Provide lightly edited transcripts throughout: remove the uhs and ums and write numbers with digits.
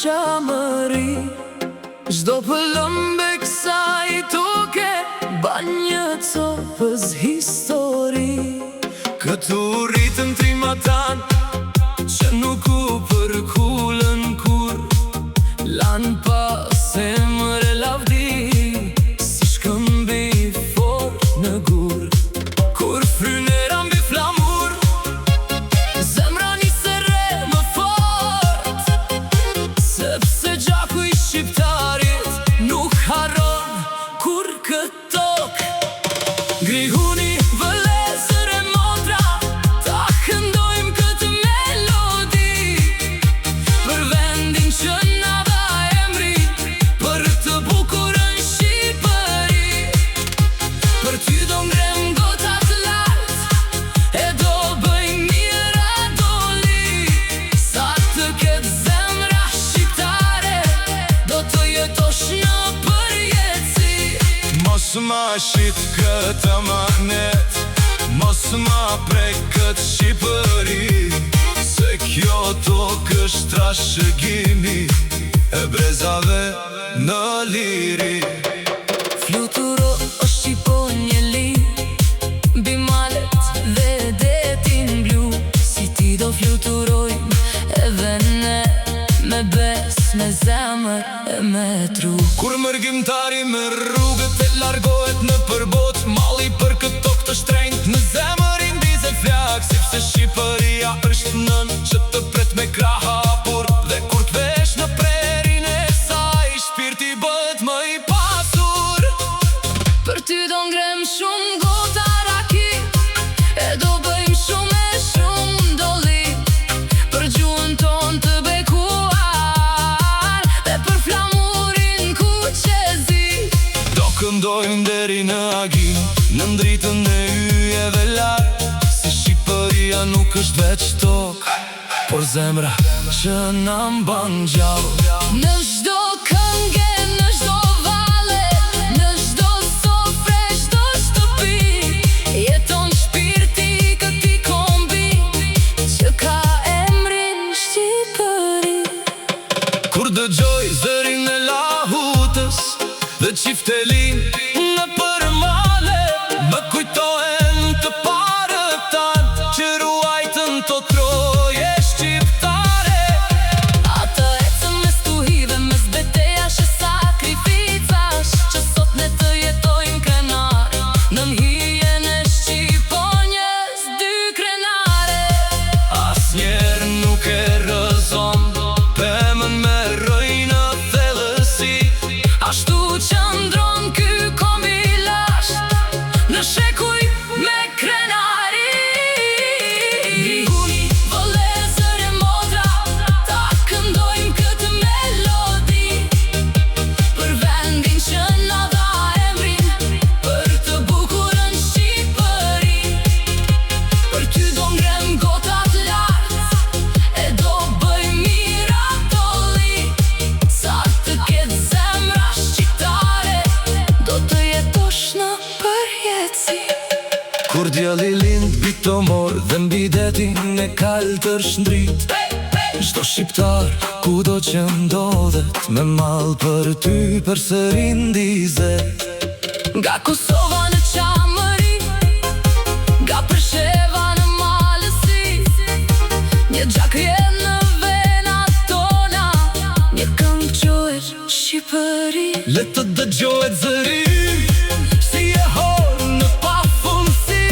qamëri. Çdo pëllëmbe kësaj toke ban një copës histori. Këtu rritën trimatan që nuk u përkullën kur, lan pas emre lavdi si shkëmbi fort në gur. Kur frynera mbi flamur, zemra nise re më fort, sepse gjaku i shqiptarit nuk harron kur këtë tokë. Grihuni vëllezër e motra, ta këndojmë këtë melodi, për vendin që na dha emri, për të bukurën Shqipëri. Për ty do ngrem gotat lart, e do bëjmë mira doli, sa të ketë zemra shqiptare, do të jetosh në përjetësi. Mos ma shit këtë amanet, mos ma prek këtë Shqipëri, se kjo tokë është trashëgimi e brezave në liri. Fluturo o Shqiponje li, mbi malet dhe detin blu, si ti do fluturojmë edhe ne, me bes, me zemër e me tru. Kur mërgjimtari me rrugët e largohet në përbot, malli për këtë tokë të shtrenjt në zemër i ndize flak, sepse Shqipëria është nën që të pret me krah hapur, dhe kur të vesh në prerin e saj, shpirti bëhet më i pasur. Për ty do ngrem shumë gota raki, e do bëjmë shumë e shumë doli, për gjuhën ton të bekuar, dhe për flamurin kuqezi. Do këndojmë deri në agim, në ndritën e yjeve lartë, si Shqipëria nuk është veç tokë, por zemra që na mban gjallë. Në çdo këngë, në çdo valle, në çdo sofre, çdo shtëpi, jeton shpirti i këtij kombi, që ka emrin Shqipëri. Kur dëgjoj zërin e lahutës dhe qiftelin në përmale, më kujtohen të parët tanë që ruajtën to troje shqiptare. Ata ecën mes tuhive, mes betejash e sakrificash, që sot ne të jetojmë krenar në hijen e Shqiponjes dy krenare. Asnjëherë nuk e rrëzon pemën me rrëj në thellësi, ashtu qëndron ky kombi lasht në shekuj me krenari. Grihuni vëllezër e motra, ta këndojmë këtë melodi, për vendin që na dha emrin, për të bukurën Shqipëri. Për ty do ngrem gotat lart, e do bëjmë mira doli, sa të ketë zemra shqiptare, do të jetosh në përjetësi. Kur djali lind bitomor dhe mbi detin e kaltër shndrit, çdo shqiptar kudo që ndodhet, me mall për ty përsëri ndizet. Nga Kosova në qamëri, nga Presheva në malësi, një gjakje në venat tona, një këngë quhet Shqipëri. Le të dëgjohet zëri, si e horë në pafundësi,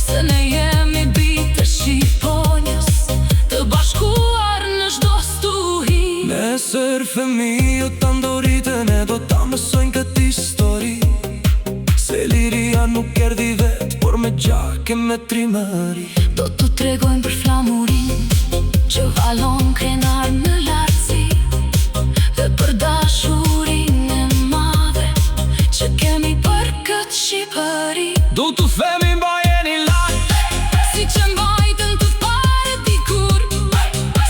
se ne jemi bitë e Shqiponjes, të bashkuar në çdo stuhi. Nesër fëmijët ta ndoritën e do ta mësojnë këtë histori, se liria nuk erdhi vet, por me gjak e me trimëri. Do t'u tregojnë për flamurin që valon krenar në lartësi, dhe për dashurin e madhe që kemi për këtë Shqipëri. Du t'u themi mbajeni lart, si që mbajtën të pare dikur,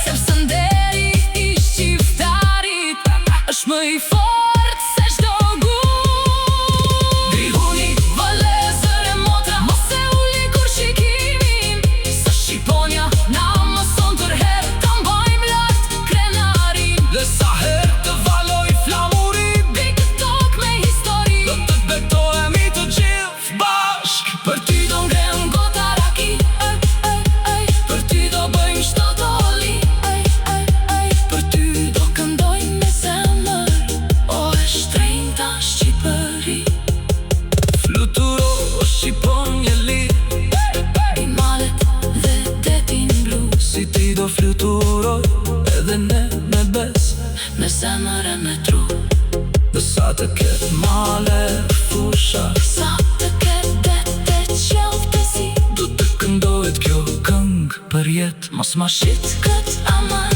sepse nderi i shqiptarit është më i fort se çdo gur. Grihuni vëllezër e motra, mos e uli kur shikimin, se Shqiponja na mëson tërherë ta mbajmë lart krenarin. Dhe sa her të valoj flamuri Big Talk me histori do të betohemi të gjithë bashk. Për ty do ngrem gota raki Për ty do bëjmë shto doli Për ty do këndojmë me zemër O e shtrenjta Shqipëri Fluturo o Shqipon një lirë I malet dhe detin blu Si ti do fluturoj edhe ne me bes Me zemër e me tru Dhe sa të ketë male fusha Sa të ketë dete qelftësi do të këndohet kjo këngë për jetë. Mos ma shit Kët aman